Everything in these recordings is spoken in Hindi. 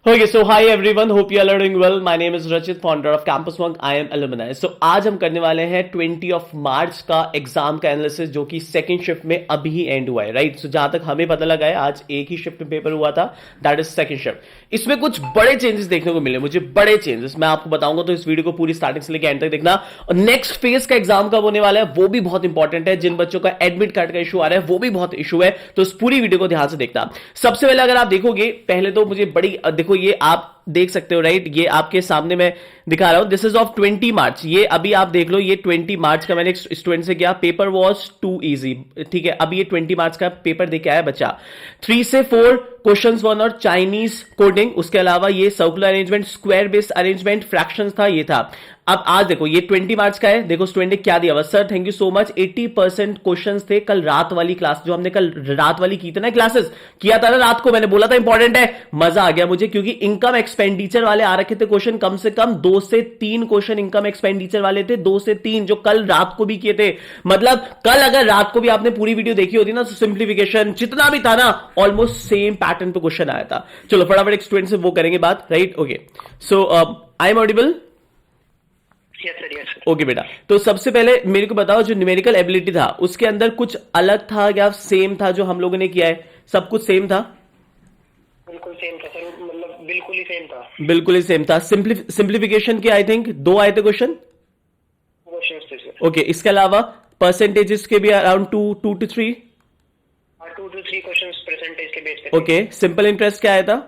Okay, so hi everyone. Hope you are doing well. My name is Rachit, founder of Campus Monk. I am alumni. So आज हम करने वाले हैं 20 ऑफ मार्च का एग्जाम का एनालिसिस जो कि सेकंड शिफ्ट में अभी ही एंड हुआ है, राइट? सो जहां तक हमें पता लगा है आज एक ही शिफ्ट में पेपर हुआ था, दैट इज सेकंड शिफ्ट। इसमें कुछ बड़े चेंजेस देखने को मिले मुझे, बड़े चेंजेस मैं आपको बताऊंगा, तो इस वीडियो को पूरी स्टार्टिंग से लेकर एंड तक देखना। और नेक्स्ट फेज का एग्जाम कब होने वाला है वो भी बहुत इंपॉर्टेंट है। जिन बच्चों का एडमिट कार्ड का इशू आ रहा है वो भी बहुत इशू है, तो इस पूरी वीडियो को ध्यान से देखना। सबसे पहले अगर आप देखोगे, पहले तो मुझे बड़ी देखो, ये आप देख सकते हो, राइट? ये आपके सामने मैं दिखा रहा हूं, दिस इज ऑफ 20 मार्च। ये अभी आप देख लो, ये 20 मार्च का मैंने एक स्टूडेंट से किया, पेपर वॉज टू इजी, ठीक है? अभी ये 20 मार्च का पेपर देके आया बच्चा। 3 से 4 क्वेश्चंस वन और चाइनीज कोडिंग, उसके अलावा ये circular arrangement, square based arrangement, fractions था, ये था। अब आज देखो, ये 20 मार्च का है, देखो स्टूडेंट ने क्या दिया हुआ। Sir thank you so much, 80% questions थे कल रात वाली क्लास, जो हमने कल रात वाली की थी ना क्लासेस, किया था ना रात को, मैंने बोला था इंपॉर्टेंट है। मजा आ गया मुझे, क्योंकि इनकम एक्सपेंडिचर वाले आ रखे थे क्वेश्चन, कम से कम 2 से 3 क्वेश्चन इनकम एक्सपेंडिचर वाले थे, 2 से 3, जो कल रात को भी किए थे। मतलब कल अगर रात को भी आपने पूरी वीडियो देखी होती ना, तो सिंप्लीफिकेशन जितना भी था ना, ऑलमोस्ट सेम पैटर्न पे क्वेश्चन आया था। चलो फटाफट एक स्टूडेंट से वो करेंगे बात, right? Okay, so I am audible? Okay बेटा, तो सबसे पहले मेरे को बताओ, जो न्यूमेरिकल एबिलिटी था उसके अंदर कुछ अलग था या सेम था जो हम लोगों ने किया है? सब कुछ सेम था? बिल्कुल सेम था सर, मतलब बिल्कुल ही सेम था। बिल्कुल ही सेम था। सिंप्लीफिकेशन के आई थिंक 2 आए थे क्वेश्चन। क्वेश्चंस थे सर। ओके, इसके अलावा परसेंटेजेस के भी around 2 to 3। 2 to 3 questions percentage के बेस पे। ओके, सिंपल इंटरेस्ट क्या आया था?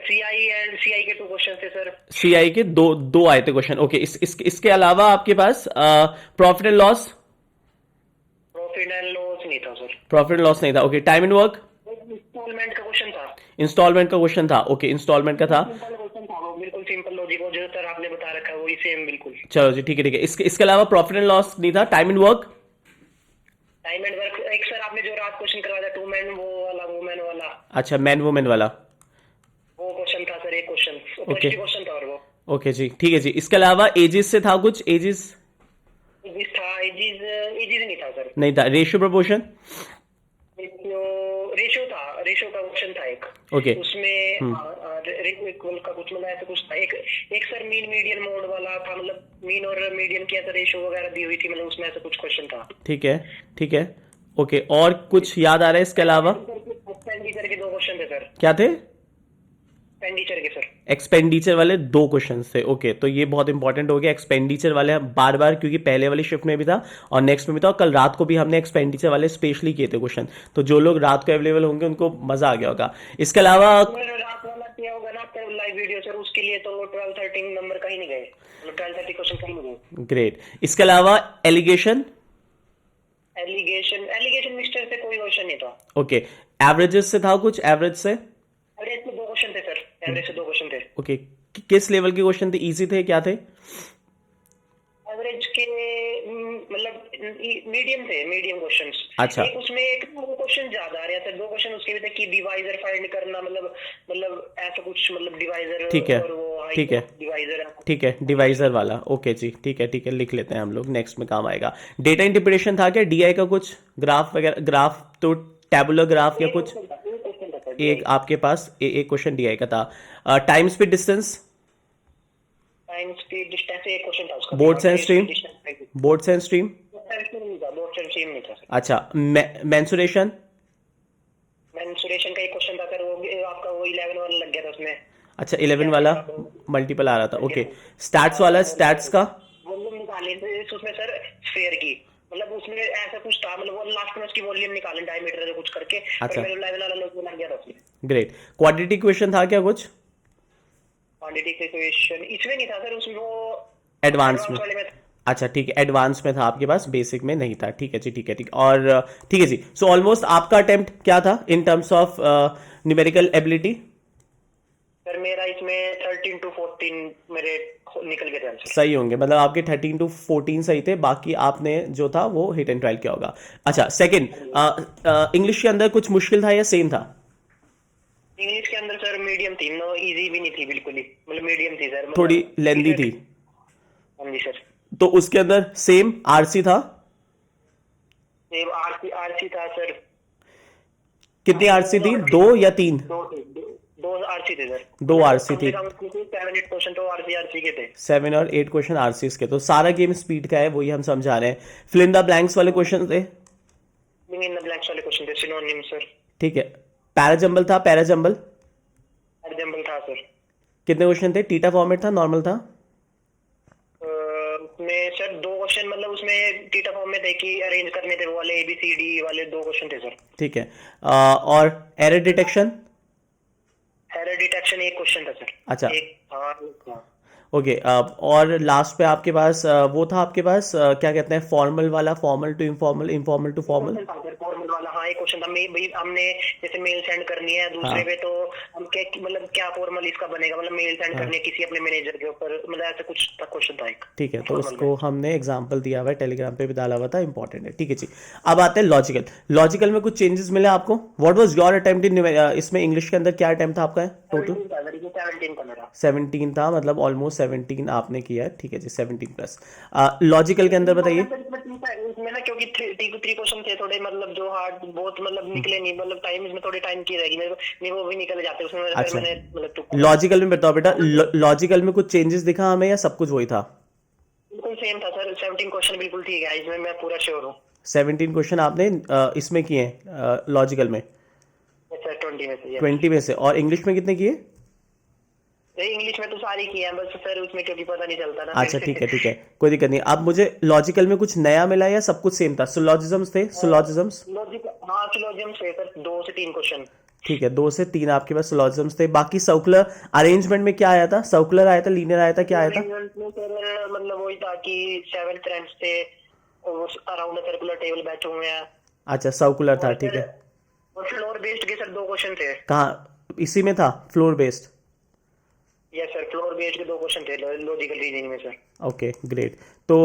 सीआई के 2 क्वेश्चन थे सर। सीआई के दो आए थे क्वेश्चन। ओके, इसके अलावा आपके पास profit and loss? Profit and loss नहीं था सर। प्रॉफिट एंड लॉस नहीं था। Okay, time and work? Instalment का क्वेश्चन था। इंस्टॉलमेंट का क्वेश्चन था। ओके, इंस्टॉलमेंट का था। सिंपल क्वेश्चन था वो, बिल्कुल सिंपल लॉजिक, वो जो सर आपने बता रखा है वही सेम बिल्कुल। चलो जी, ठीक है ठीक है। इसके अलावा प्रॉफिट एंड लॉस नहीं था। Time and work? Time and work एक सर आपने जो रात क्वेश्चन करवाया था, 2 मैन वो वाला, वुमेन वाला। अच्छा, मैन वुमेन वाला वो क्वेश्चन था सर, एक क्वेश्चन ओके क्वेश्चन था। और वो ओके जी, ठीक है जी। इसके अलावा एजिस से था कुछ? एजिस एजिस था, एजिस नहीं था सर। नहीं था। Ratio proportion? रेशियो था, रेशियो का क्वेश्चन था एक। ओके, उसमें रेशियो इक्वल का कुछ मतलब ऐसा कुछ था। एक सर मीन मीडियन मोड वाला था, मतलब मीन और मीडियन की ऐसा रेशियो वगैरह दी हुई थी, मतलब उसमें ऐसा कुछ क्वेश्चन था। ठीक है ठीक है। ओके, और कुछ याद आ रहा है इसके अलावा? एक्सपेंडिचर के 2 क्वेश्चन थे सर। क्या थे? एक्सपेंडिचर के सर। एक्सपेंडिचर वाले 2 क्वेश्चन थे। ओके, तो ये बहुत इंपॉर्टेंट हो गया एक्सपेंडिचर वाले, बार बार, क्योंकि पहले वाली शिफ्ट में भी था और नेक्स्ट में भी था, और कल रात को भी हमने एक्सपेंडिचर वाले स्पेशली किए थे क्वेश्चन, तो जो लोग रात को अवेलेबल होंगे उनको मजा आ गया होगा। इसके अलावा रात वाला किया होगा ना लाइव वीडियो सर, उसके लिए तो 12-13 नंबर का ही नहीं गए, मतलब 12-30 क्वेश्चन का ही नहीं गए। ग्रेट। इसके अलावा एलिगेशन? एलिगेशन मिक्सचर से कोई क्वेश्चन नहीं था। ओके, एवरेजेस से था कुछ? एवरेज से? एवरेज में 2 क्वेश्चन थे सर, एवरेज से 2 क्वेश्चन थे। ओके, किस लेवल के क्वेश्चन थे? इजी थे? क्या थे? एवरेज के मतलब मीडियम थे, मीडियम क्वेश्चंस। अच्छा, एक उसमें एक क्वेश्चन ज्यादा आ रहा था, 2 क्वेश्चन उसके भी थे कि डिवाइजर फाइंड करना, मतलब ऐसा कुछ, मतलब डिवाइजर। ठीक है और वो ठीक है डिवाइजर। ठीक है, डिवाइजर वाला। ओके जी, ठीक है ठीक है, लिख लेते हैं हम लोग, नेक्स्ट में काम आएगा। डेटा इंटरप्रिटेशन था क्या? डीआई का कुछ ग्राफ वगैरह? ग्राफ तो टैबुलर ग्राफ या कुछ? एक आपके पास एक क्वेश्चन डीआई का था। Time speed distance? Time speed distance एक क्वेश्चन था उसका। Board sense stream? Board sense stream? Board sense stream नहीं था सर। अच्छा, मेंसुरेशन? मेंसुरेशन का एक क्वेश्चन था सर, वो आपका वो 11 वाला लग गया था उसमें। अच्छा, 11 वाला मल्टीपल आ रहा था। ओके, स्टैट्स वाला? स्टैट्स का वॉल्यूम निकाले थे उसमें सर, स्फीयर की, मतलब उसमें ऐसा कुछ था, मतलब वो लास्ट में उसकी वॉल्यूम निकाले, डायमीटर से कुछ करके। अच्छा, मेरे 11 वाला लोग लग गया था उसमें। ग्रेट। क्वाड्रेटिक इक्वेशन था क्या कुछ? क्वांटिटी के इक्वेशन इसमें नहीं था सर, उसमें वो एडवांस में? वाले में था। अच्छा ठीक है, एडवांस में था आपके पास, बेसिक में नहीं था। ठीक है जी, ठीक है ठीक। और ठीक है जी, सो ऑलमोस्ट आपका अटेम्प्ट क्या था in terms of numerical ability? Sir मेरा इसमें 13 to 14 मेरे निकल गए थे आंसर। सही होंगे, मतलब आपके 13 to 14 सही थे, बाकी आपने जो था वो हिट एंड ट्रायल किया होगा। अच्छा, सेकंड, इंग्लिश के अंदर कुछ मुश्किल था या सेम था? इंग्लिश के अंदर सर मीडियम थी, नो इजी भी नहीं थी बिल्कुल ही, मतलब मीडियम थी सर, थोड़ी लेंदी थी? हाँ जी सर। तो उसके अंदर सेम आरसी था? सेम आरसी था सर। कितनी आरसी थी? 2 या 3? 2 थे आरसी थे सर। 2 आरसी थी। 7-8 क्वेश्चन तो आरसी के थे। 7 और 8 क्वेश्चन आरसीएस के, तो सारा गेम स्पीड का है, वही हम समझा रहे हैं। फिल इन द ब्लैंक्स वाले क्वेश्चन थे। फिलिंग इन द ब्लैंक्स वाले क्वेश्चन थे, सिनोनिम सर। ठीक है, पैराजंबल था, पैराजंबल एग्जाम्पल था सर। कितने क्वेश्चन थे? टीटा फॉर्मेट था, नॉर्मल था? उसमें सर 2 क्वेश्चन, मतलब उसमें टीटा फॉर्म में थे कि अरेंज करने थे, वो वाले ABCD वाले 2 क्वेश्चन थे सर। ठीक है, और error detection? Error detection 1 question था सर। अच्छा, एक हाँ। ओके। और लास्ट पे आपके पास वो था आपके पास क्या कहते हैं, फॉर्मल वाला, formal to informal, informal to formal? Formal वाला हाँ, एक क्वेश्चन था। भाई हमने जैसे मेल सेंड करनी है दूसरे हाँ पे, तो हम क्या मतलब क्या फॉर्मल इसका बनेगा, मतलब मेल सेंड हाँ, करनी है किसी अपने मैनेजर के ऊपर, मतलब ऐसा कुछ था, क्वेश्चन था एक ठीक है, तो फॉर्मल में। उसको हमने एग्जाम्पल दिया हुआ है, टेलीग्राम पे भी डाला हुआ था, इंपॉर्टेंट है। ठीक है जी, अब आते हैं लॉजिकल। लॉजिकल में कुछ चेंजेस मिले आपको? What was your attempt in इसमें इंग्लिश के अंदर क्या अटेम्प्ट था आपका टोटल? 17 का मेरा। 17 था, मतलब ऑलमोस्ट 17 आपने किया है। ठीक है जी, 17 प्लस। लॉजिकल के अंदर बताइए। इसमें ना क्योंकि 3 क्वेश्चन थे थोड़े, मतलब जो हार्ड बहुत, मतलब निकले नहीं, मतलब टाइम इसमें थोड़ी टाइम की रहेगी मेरे को, नहीं वो भी निकल जाते उसमें, फिर अच्छा, मैंने मतलब तुक्का। लॉजिकल में बताओ बेटा, लॉजिकल में कुछ चेंजेस दिखा हमें या सब कुछ वही था? बिल्कुल सेम था सर, 17 क्वेश्चन बिल्कुल ठीक है, इसमें मैं पूरा श्योर हूँ। 17 क्वेश्चन आपने इसमें किए लॉजिकल में? सर 20 में से। 20 में से। और इंग्लिश में कितने किए? इंग्लिश में तो सारी की है, बस सर उसमें क्योंकि पता नहीं चलता ना अच्छा, ठीक है फिर। ठीक है, कोई दिक्कत नहीं। अब मुझे लॉजिकल में कुछ नया मिला या सब कुछ सेम था? सिलोजिज्म्स थे, सिलोजिज्म्स? लॉजिक हाँ, सिलोजियम से सर 2 से 3 क्वेश्चन। ठीक है, 2 से 3 आपके पास सिलोजिज्म्स थे। बाकी सर्कुलर अरेंजमेंट में क्या आया था? सर्कुलर आया था, लीनियर आया था, क्या आया था? अरेंजमेंट में सर मतलब वही था कि 7 रैंक्स थे और अराउंड द सर्कुलर टेबल बैठे हुए हैं। अच्छा, सर्कुलर था, और ठीक सर है। और फ्लोर बेस्ड के सर 2 क्वेश्चन थे। कहाँ? इसी में था floor based? Yes sir, floor based के 2 क्वेश्चन थे लॉजिकल रीजनिंग में सर। Okay, great. तो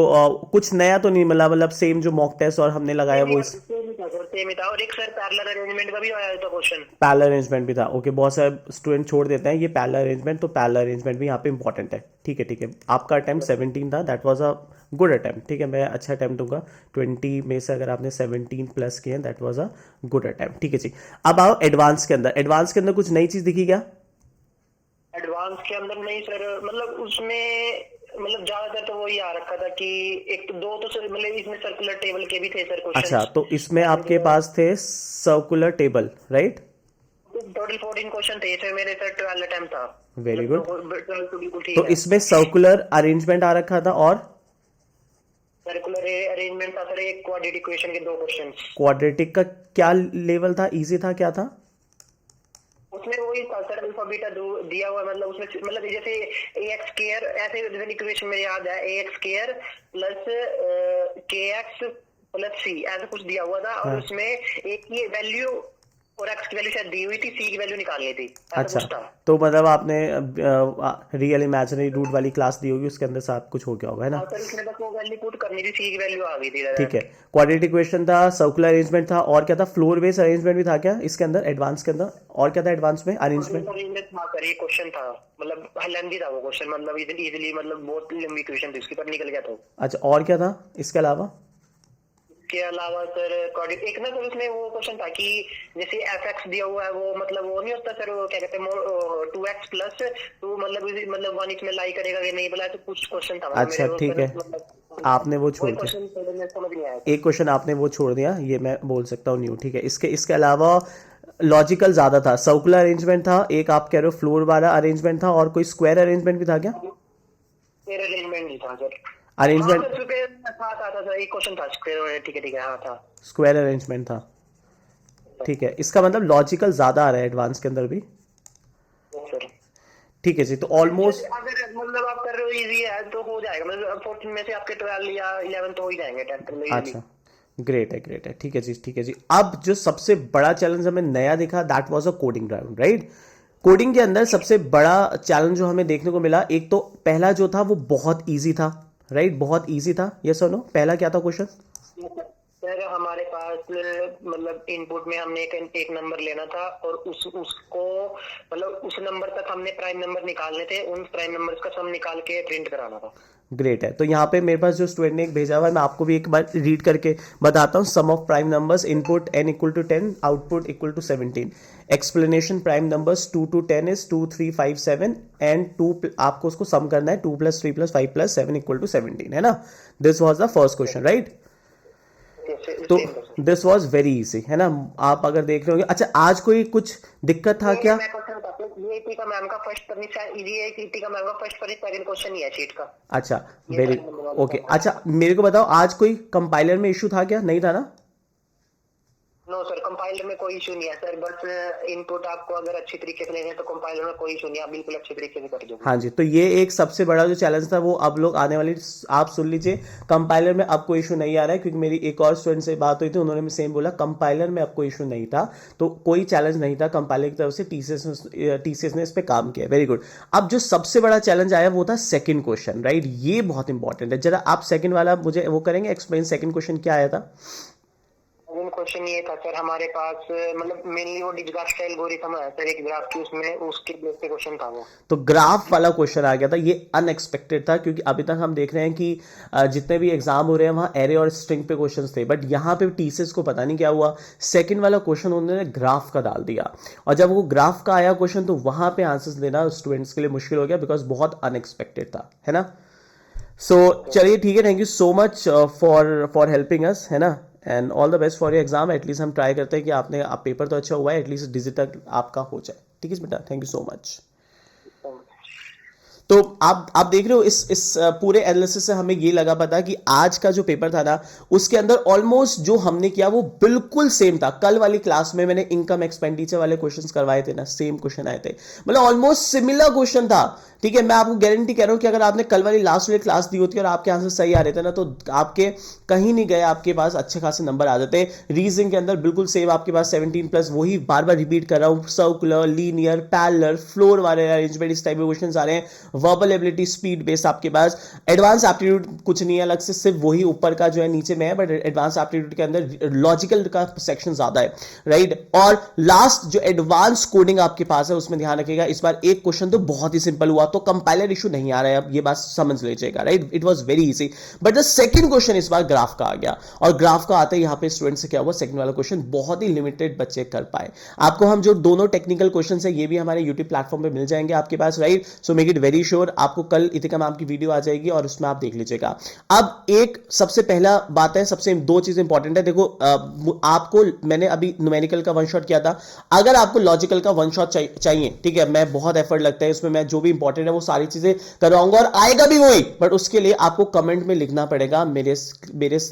कुछ नया तो नहीं मिला, मतलब सेम जो मॉक टेस्ट और हमने लगाया वो इस सेम ही था सर, सेम ही था। और एक सर पैरेलल अरेंजमेंट का भी आया था क्वेश्चन। पैरेलल अरेंजमेंट भी था? ओके, बहुत सारे स्टूडेंट छोड़ देते हैं ये पैरेलल अरेंजमेंट, तो पैरेलल अरेंजमेंट भी यहाँ पे इंपॉर्टेंट है। ठीक है ठीक है, आपका अटेम्प्ट 17 था, that was a good attempt. ठीक है, मैं अच्छा अटेम्प्ट दूंगा। 20 में से अगर आपने 17 प्लस किए हैं, that was a good attempt. ठीक है जी, अब आओ एडवांस के अंदर। एडवांस के अंदर कुछ नई चीज़ दिखी क्या? एडवांस के अंदर नहीं सर, मतलब उसमें मतलब ज्यादातर तो वही आ रखा था कि एक 2 तो सर मतलब इसमें सर्कुलर टेबल के भी थे सर अच्छा, क्वेश्चंस। तो इसमें एंड आपके पास थे circular table, right? Total 14 question थे, इसमें मेरे सर 12 अटेम्प्ट था। Very good. 12 तो बिल्कुल ठीक तो है। इसमें सर्कुलर अरेंजमेंट आ रखा था, और सर्कुलर अरेंजमेंट था सर, एक क्वाड्रेटिक इक्वेशन के 2 क्वेश्चंस। क्वाड्रेटिक का क्या लेवल था? इजी था, क्या था? उसमें वही था सर, अल्फा बीटा दिया हुआ है, मतलब उसमें मतलब जैसे ax स्क्वायर, ऐसे इक्वेशन में याद है, ax square plus kx plus c, ऐसा कुछ दिया हुआ था। और हाँ, उसमें एक की वैल्यू और x की वैल्यू शायद दी हुई थी, c की वैल्यू निकालनी थी, ऐसा अच्छा, कुछ था। तो मतलब आपने रियल इमेजिनरी रूट वाली क्लास दी होगी, उसके अंदर सब कुछ हो गया होगा, है ना? हाँ सर, उसमें बस वो वैल्यू पुट करनी थी, c की वैल्यू आ गई थी ठीक है, डायरेक्ट। क्वाड्रेटिक इक्वेशन था, सर्कुलर अरेंजमेंट था, और क्या था? फ्लोर बेस्ड अरेंजमेंट भी था क्या इसके अंदर, एडवांस के अंदर? और क्या था एडवांस में अरेंजमेंट? अरेंजमेंट था सर, ये क्वेश्चन था, मतलब लेंथी था वो क्वेश्चन, मतलब इजीली, मतलब बहुत लंबी इक्वेशन थी उसकी, पर निकल गया था। अच्छा, और क्या था इसके अलावा? के अलावा सर एक ना सर उसमें वो क्वेश्चन था कि जैसे fx दिया हुआ है, वो मतलब वो नहीं होता सर, वो क्या कहते हैं 2x प्लस 2, मतलब 1 इसमें लाई करेगा कि नहीं, बोला तो कुछ क्वेश्चन था अच्छा, मेरे वो ठीक सर, है, मतलब आपने वो छोड़ वही दिया, क्वेश्चन समझ नहीं आया। एक क्वेश्चन आपने वो छोड़ दिया, ये मैं बोल सकता हूँ न्यू। ठीक है, इसके अलावा लॉजिकल ज्यादा था, सर्कुलर अरेंजमेंट था, एक आप कह रहे हो फ्लोर वाला अरेंजमेंट था, और कोई स्क्वायर अरेंजमेंट भी था क्या? स्क्वायर अरेंजमेंट नहीं था सर। हाँ अरेंजमेंट सर, स्क्वायर था सर, एक क्वेश्चन था स्क्वायर, ठीक है हाँ था स्क्वायर अरेंजमेंट था। ठीक है, इसका मतलब लॉजिकल ज्यादा आ रहा है एडवांस के अंदर भी। सर। ठीक है जी, तो ऑलमोस्ट अगर मतलब आप कर रहे हो इजी है तो हो जाएगा, मतलब 14 में से आपके 12 या 11 तो हो ही जाएंगे 10 में इजीली। अच्छा, ग्रेट है ग्रेट है। ठीक है जी ठीक है जी, अब जो सबसे बड़ा चैलेंज हमें नया दिखा, that was a coding round, right? Coding के अंदर सबसे बड़ा चैलेंज जो हमें देखने को मिला, एक तो पहला जो था वो बहुत इजी था, राइट? बहुत इजी था, यस और नो? पहला क्या था क्वेश्चन? सर हमारे पास मतलब इनपुट में हमने एक नंबर लेना था, और उसको मतलब उस नंबर तक हमने प्राइम नंबर निकालने थे, उन प्राइम नंबर्स का सम निकाल के प्रिंट कराना था। ग्रेट है। तो यहाँ पे मेरे पास जो स्टूडेंट ने एक भेजा हुआ है, मैं आपको भी एक बार रीड करके बताता हूँ। Sum of prime numbers, input n equal to 10, output equal to 17। Explanation, prime numbers 2 to 10 is 2 3 5 7 and 2, आपको उसको सम करना है, 2 + 3 + 5 + 7 इक्वल टू 17, है ना। This was the first question, right. तो दिस वॉज वेरी इजी, है ना। आप अगर देख रहे होंगे, अच्छा आज कोई कुछ दिक्कत था क्या? ईटी का मैम का फर्स्ट इजी है, ईटी का मैम का फर्स्ट सेकंड क्वेश्चन ही है शीट का। अच्छा, वेरी ओके। अच्छा मेरे को बताओ, आज कोई कंपाइलर में इशू था क्या? नहीं था ना? नो सर, कंपाइलर में कोई इशू नहीं है सर, बस इनपुट आपको अगर अच्छी तरीके से लेना है तो कंपाइलर में कोई इशू नहीं है, आप बिल्कुल अच्छी तरीके से कर दोगे। हाँ जी, तो ये एक सबसे बड़ा जो चैलेंज था वो अब लोग आने वाली, आप सुन लीजिए, कंपाइलर में अब कोई इशू नहीं आ रहा है, क्योंकि मेरी एक और स्टूडेंट से बात हुई थी, उन्होंने भी सेम बोला कंपाइलर में अब कोई इशू नहीं था, तो कोई चैलेंज नहीं था कंपाइलर की तरफ से। टीसीएस ने इस पर काम किया, वेरी गुड। अब जो सबसे बड़ा चैलेंज आया वो था सेकंड क्वेश्चन, राइट। ये बहुत इंपॉर्टेंट है, जरा आप सेकंड वाला मुझे वो करेंगे एक्सप्लेन, सेकंड क्वेश्चन क्या आया था? क्वेश्चन ये था सर, हमारे पास मतलब मेनली वो डिजगास्टर एल्गोरिथम है सर, एक ग्राफ की, उसमें उसके बेस पे क्वेश्चन था वो। तो ग्राफ वाला क्वेश्चन आ गया था, ये अनएक्सपेक्टेड था, क्योंकि अभी तक हम देख रहे हैं कि जितने भी एग्जाम हो रहे हैं वहां एरे और स्ट्रिंग पे क्वेश्चंस थे, बट यहाँ पे टीसीएस को पता नहीं क्या हुआ, सेकंड वाला क्वेश्चन उन्होंने ग्राफ का डाल दिया, और जब वो ग्राफ का आया क्वेश्चन तो वहां पे आंसर्स देना स्टूडेंट्स के लिए मुश्किल हो गया, बिकॉज बहुत अनएक्सपेक्टेड था, है ना। सो चलिए ठीक है, thank you so much for helping us, है ना, and all the best for your exam. At least हम ट्राई करते हैं कि आप पेपर तो अच्छा हुआ है, एटलीस्ट डिजिटल आपका हो जाए, ठीक है बेटा, थैंक यू सो मच। तो आप देख रहे हो इस पूरे एनालिसिस से हमें ये लगा पता कि आज का जो पेपर था ना, उसके अंदर ऑलमोस्ट जो हमने किया वो बिल्कुल सेम था। कल वाली क्लास में मैंने इनकम एक्सपेंडिचर वाले क्वेश्चंस करवाए थे ना, सेम क्वेश्चन आए थे, मतलब ऑलमोस्ट सिमिलर क्वेश्चन था, ठीक है। मैं आपको गारंटी कह रहा हूं कि अगर आपने कल वाली लास्ट वाली क्लास दी होती और आपके आंसर सही आ रहे थे ना, तो आपके कहीं नहीं गए, आपके पास अच्छे खासे नंबर आ जाते। रीजनिंग के अंदर बिल्कुल सेम आपके पास 17+, वही बार बार रिपीट कर रहा हूं, सर्कुलर, लीनियर, पैरेलल, फ्लोर वाले अरेंजमेंट, इस टाइप के क्वेश्चन आ रहे हैं। वर्बल एबिलिटी, स्पीड बेस्ड आपके पास। एडवांस एप्टीट्यूड कुछ नहीं है अलग से, सिर्फ वही ऊपर का जो है नीचे में है, बट एडवांस एप्टीट्यूड के अंदर लॉजिकल का सेक्शन ज्यादा है, राइट। और लास्ट जो एडवांस कोडिंग आपके पास है उसमें ध्यान रखिएगा, इस बार एक क्वेश्चन तो बहुत ही सिंपल हुआ, तो कंपाइलर इशू नहीं आ रहा है, अब ये बात समझ लीजिएगा, right. It was very easy, but the second question इस बार ग्राफ का आ गया, और ग्राफ का आते ही यहां पे स्टूडेंट से क्या हुआ, सेकंड वाला क्वेश्चन बहुत ही लिमिटेड बच्चे कर पाए। आपको हम जो दोनों टेक्निकल क्वेश्चन है ये भी हमारे यूट्यूब प्लेटफॉर्म पे मिल जाएंगे आपके पास, right. So make it very sure, आपको कल इतिका मैम की वीडियो आ जाएगी और उसमें आप देख लीजिएगा। अब एक सबसे पहला बात है, सबसे दो चीजें इंपॉर्टेंट है, देखो आपको मैंने अभी न्यूमेरिकल का वन शॉट किया था, अगर आपको लॉजिकल का वन शॉट चाहिए, ठीक है, मैं बहुत एफर्ट लगता है इसमें, मैं जो भी इंपॉर्टेंट है वो सारी चीजें करवाऊंगा और आएगा भी वही, बट उसके लिए आपको कमेंट में लिखना पड़ेगा मेरे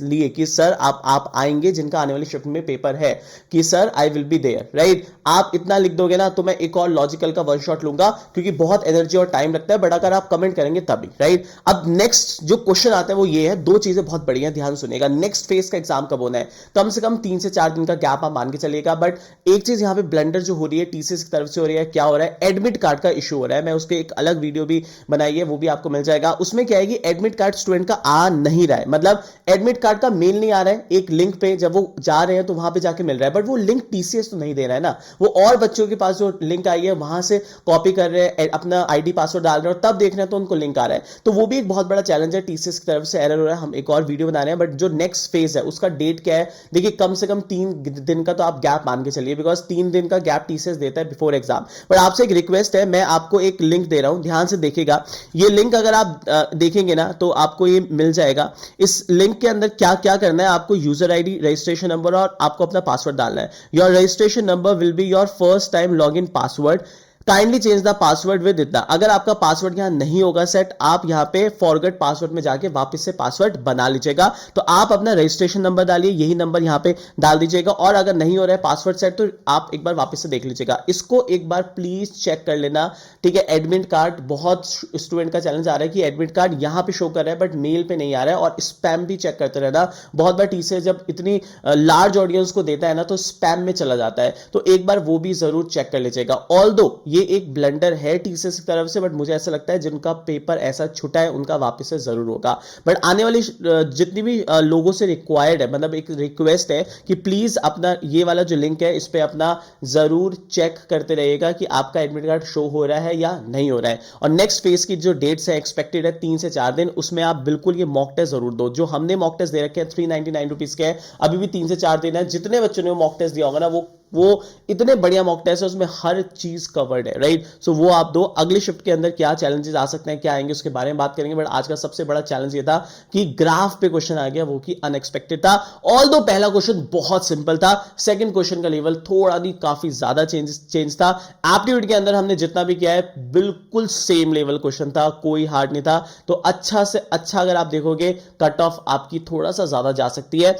लिए कि सर आप आएंगे जिनका आने वाली शिफ्ट में पेपर है, कि sir I will be there, right. आप इतना लिख दोगे ना तो मैं एक और लॉजिकल का वन शॉट लूंगा, क्योंकि बहुत एनर्जी और टाइम लगता है, बट अगर आप कमेंट करेंगे तभी, राइट। अब नेक्स्ट जो क्वेश्चन आता है वो ये है, दो चीजें बहुत बढ़िया ध्यान सुनिएगा। नेक्स्ट फेज का एग्जाम कब होना है, कम से कम 3 से 4 दिन का गैप आप मान के चलिएगा, बट एक चीज यहां पे ब्लंडर जो हो रही है टीसीएस की तरफ से हो रही है, क्या हो रहा है, एडमिट कार्ड का इशू हो रहा है। मैं उसके एक अलग वीडियो भी बनाई है, वो भी आपको मिल जाएगा। उसमें क्या है कि एडमिट कार्ड स्टूडेंट का आ नहीं रहा है, मतलब एडमिट कार्ड का मेल नहीं आ रहा है, एक लिंक पे जब वो जा रहे हैं तो वहां पे जाके मिल रहा है, बट वो लिंक टीसीएस तो नहीं दे रहा है ना, वो और बच्चों के पास जो लिंक आई है वहां से कॉपी कर रहे हैं, अपना आईडी पासवर्ड डाल रहे हैं और तब देख रहे हैं तो उनको लिंक आ रहा है। तो वो भी एक बहुत बड़ा चैलेंज है, टीसीएस की तरफ से एरर हो रहा है, हम एक और वीडियो बना रहे हैं। बट जो नेक्स्ट फेज है उसका डेट क्या है, देखिए कम से कम 3 दिन का तो आप गैप मान के चलिए, बिकॉज 3 दिन का गैप टीसीएस देता है बिफोर एग्जाम। बट आपसे एक रिक्वेस्ट है, मैं आपको एक लिंक दे रहा हूं, ध्यान से देखिएगा। ये लिंक अगर आप देखेंगे ना तो आपको ये मिल जाएगा। इस लिंक के अंदर क्या क्या करना है, आपको यूजर आईडी, रजिस्ट्रेशन नंबर और आपको अपना पासवर्ड डालना है। Your registration number will be your first time log in password, kindly change the password with इतना। अगर आपका पासवर्ड यहां नहीं होगा सेट, आप यहां पे फॉरगेट पासवर्ड में जाके वापस से पासवर्ड बना लीजिएगा। तो आप अपना रजिस्ट्रेशन नंबर डालिए, यही नंबर यहां पे डाल दीजिएगा, और अगर नहीं हो रहा है पासवर्ड सेट तो आप एक बार वापस से देख लीजिएगा। इसको एक बार प्लीज चेक कर लेना, ठीक है। एडमिट कार्ड, बहुत स्टूडेंट का चैलेंज आ रहा है कि एडमिट कार्ड यहां पे शो कर रहा है बट मेल पे नहीं आ रहा है, और स्पैम भी चेक करते रहना। बहुत बार टीसीएस जब इतनी लार्ज ऑडियंस को देता है ना तो स्पैम में चला जाता है, तो एक बार वो भी जरूर चेक कर लीजिएगा। ऑल्दो ये एक ब्लंडर है टीसीएस की तरफ से, बट मुझे ऐसा लगता है जिनका पेपर ऐसा छुटा है उनका वापस से जरूर होगा। बट आने वाली जितनी भी लोगों से रिक्वायर्ड है, मतलब एक रिक्वेस्ट है कि प्लीज अपना ये वाला जो लिंक है इस पे अपना जरूर चेक करते रहिएगा कि आपका एडमिट कार्ड शो हो रहा है या नहीं हो रहा है। और नेक्स्ट फेज की जो डेट्स है एक्सपेक्टेड है 3 से 4 दिन, उसमें आप बिल्कुल ये मॉक टेस्ट जरूर दो। जो हमने मॉक टेस्ट दे रखे हैं 399 रुपीज के है, अभी भी 3 से 4 दिन है। जितने बच्चों ने मॉक टेस्ट दिया होगा ना वो इतने बढ़िया मॉक टेस्ट है, उसमें हर चीज कवर्ड है, राइट। सो वो आप दो। अगले शिफ्ट के अंदर क्या चैलेंजेस आ सकते हैं, क्या आएंगे, उसके बारे में बात करेंगे। बट आज का सबसे बड़ा चैलेंज ये था कि ग्राफ पे क्वेश्चन आ गया, वो कि अनएक्सपेक्टेड था। ऑल दो पहला क्वेश्चन बहुत सिंपल था, सेकंड क्वेश्चन का लेवल थोड़ा नहीं काफी ज्यादा चेंज था। एप्टीट्यूड के अंदर हमने जितना भी किया है बिल्कुल सेम लेवल क्वेश्चन था, कोई हार्ड नहीं था। तो अच्छा से अच्छा अगर आप देखोगे कट ऑफ आपकी थोड़ा सा ज्यादा जा सकती है।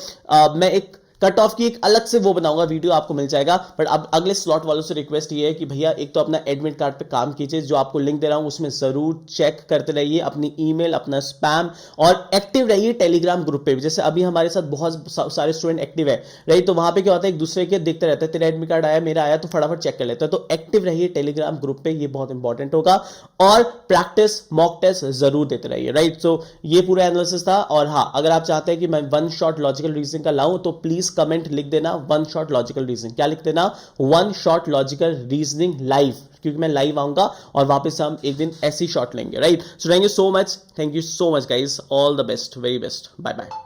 मैं एक कट ऑफ की एक अलग से वो बनाऊंगा, वीडियो आपको मिल जाएगा। बट अब अगले स्लॉट वालों से रिक्वेस्ट ये है कि भैया एक तो अपना एडमिट कार्ड पे काम कीजिए, जो आपको लिंक दे रहा हूं उसमें जरूर चेक करते रहिए अपनी ईमेल, अपना स्पैम, और एक्टिव रहिए टेलीग्राम ग्रुप पे भी। जैसे अभी हमारे साथ बहुत सारे स्टूडेंट एक्टिव है, राइट। तो वहां पे क्या होता है, एक दूसरे के देखते रहते हैं, तेरा एडमिट कार्ड आया, मेरा आया, तो फटाफट चेक कर लेते हैं। तो एक्टिव रहिए टेलीग्राम ग्रुप पे, ये बहुत इंपॉर्टेंट होगा। और प्रैक्टिस मॉक टेस्ट जरूर देते रहिए, राइट। सो ये पूरा एनालिसिस था। और हाँ, अगर आप चाहते हैं कि मैं वन शॉट लॉजिकल रीजनिंग का लाऊं तो प्लीज कमेंट लिख देना वन शॉट लॉजिकल रीजनिंग। क्या लिख देना, one shot logical reasoning live, क्योंकि मैं लाइव आऊंगा और वापस हम एक दिन ऐसी शॉट लेंगे, right. So thank you so much guys, all the best, very best, bye bye.